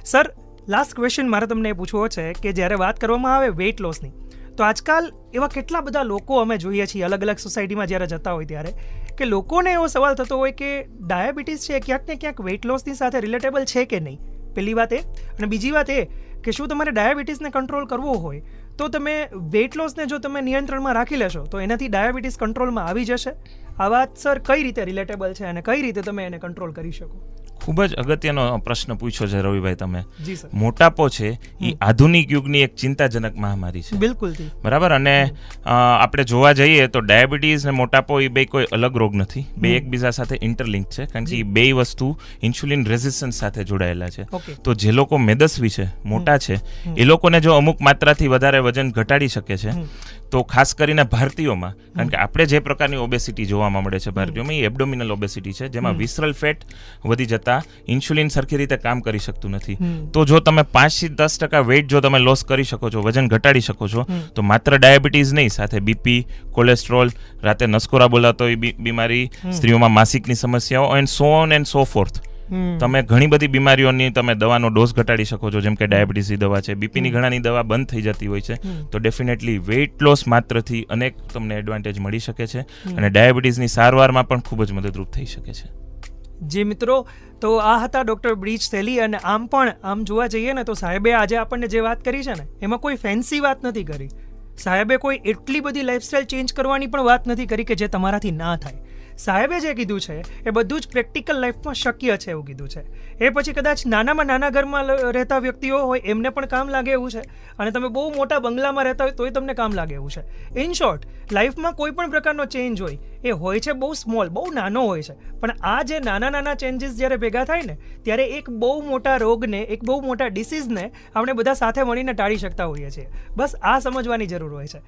Sir, last question મારે તમને એ પૂછવો છે કે જ્યારે વાત કરવામાં આવે વેઇટ લોસની, તો આજકાલ એવા કેટલા બધા લોકો અમે જોઈએ છીએ અલગ અલગ સોસાયટીમાં જ્યારે જતા હોય ત્યારે કે લોકોને એવો સવાલ થતો હોય કે ડાયાબિટીસ છે ક્યાંક ને ક્યાંક વેઇટ લોસની સાથે રિલેટેબલ છે કે નહીં. પહેલી વાત એ, અને બીજી વાત એ કે શું તમારે ડાયાબિટીસને કંટ્રોલ કરવો હોય તો તમે વેઇટ લોસને જો તમે નિયંત્રણમાં રાખી લેશો તો એનાથી ડાયાબિટીસ કંટ્રોલમાં આવી જશે. આ વાત સર કઈ રીતે રિલેટેબલ છે અને કઈ રીતે તમે એને કંટ્રોલ કરી શકો? ખૂબ જ અગત્યનો પ્રશ્ન પૂછ્યો છે રવિભાઈ તમે. જી સર. મોટાપો છે એ આધુનિક યુગની એક ચિંતાજનક મહામારી છે. બિલકુલ. બરાબર. અને આપણે જોવા જઈએ તો ડાયાબિટીસ ને મોટાપો એ બે કોઈ અલગ રોગ નથી, બે એકબીજા સાથે ઇન્ટરલિંક છે, કારણ કે એ બે વસ્તુ ઇન્સ્યુલિન રેઝિસ્ટન્સ સાથે જોડાયેલા છે. તો જે લોકો મેદસ્વી છે, મોટા છે, એ લોકોને જો અમુક માત્રાથી વધારે વજન ઘટાડી શકે છે તો ખાસ કરીને ભારતીયોમાં, કારણ કે આપણે જે પ્રકારની ઓબેસિટી જોવામાં મળે છે ભારતીયોમાં એ એબ્ડોમિનલ ઓબેસિટી છે, જેમાં વિસરલ ફેટ વધી જતા ઇન્સ્યુલિન સરખી રીતે કામ કરી શકતું નથી. તો જો તમે 5 થી 10% વેઇટ જો તમે લોસ કરી શકો છો, વજન ઘટાડી શકો છો, તો માત્ર ડાયાબિટીસ નહીં, સાથે બીપી, કોલેસ્ટ્રોલ, રાતે નસકોરા બોલાતો બીમારી, સ્ત્રીઓમાં માસિકની સમસ્યાઓ and so on and so fourth, તમે ઘણી બધી બીમારીઓની તમે દવાનો ડોઝ ઘટાડી શકો છો, જેમ કે ડાયાબિટીસની દવા છે, બીપીની ઘણાની દવા બંધ થઈ જતી હોય છે. તો ડેફિનેટલી વેઇટ લોસ માત્રથી અનેક તમને એડવાન્ટેજ મળી શકે છે અને ડાયાબિટીસની સારવારમાં પણ ખૂબ જ મદદરૂપ થઈ શકે છે. જી મિત્રો, તો આ હતા ડૉક્ટર બ્રીચ થેલી. અને આમ જોવા જઈએ ને તો સાહેબે આજે આપણને જે વાત કરી છે ને એમાં કોઈ ફેન્સી વાત નથી કરી. સાહેબે કોઈ એટલી બધી લાઈફસ્ટાઈલ ચેન્જ કરવાની પણ વાત નથી કરી કે જે તમારાથી ના થાય. સાહેબે જે કીધું છે એ બધું જ પ્રેક્ટિકલ લાઈફમાં શક્ય છે એવું કીધું છે. એ પછી કદાચ નાનામાં નાના ઘરમાં રહેતા વ્યક્તિઓ હોય એમને પણ કામ લાગે એવું છે, અને તમે બહુ મોટા બંગલામાં રહેતા હોય તોય તમને કામ લાગે એવું છે. ઇન શોર્ટ, લાઈફમાં કોઈ પણ પ્રકારનો ચેન્જ હોય એ હોય છે બહુ સ્મોલ, બહુ નાનો હોય છે, પણ આ જે નાના નાના ચેન્જીસ જ્યારે ભેગા થાય ને ત્યારે એક બહુ મોટા રોગને, એક બહુ મોટા ડિસીઝને આપણે બધા સાથે મળીને ટાળી શકતા હોઈએ છીએ. બસ આ સમજવાની જરૂર હોય છે.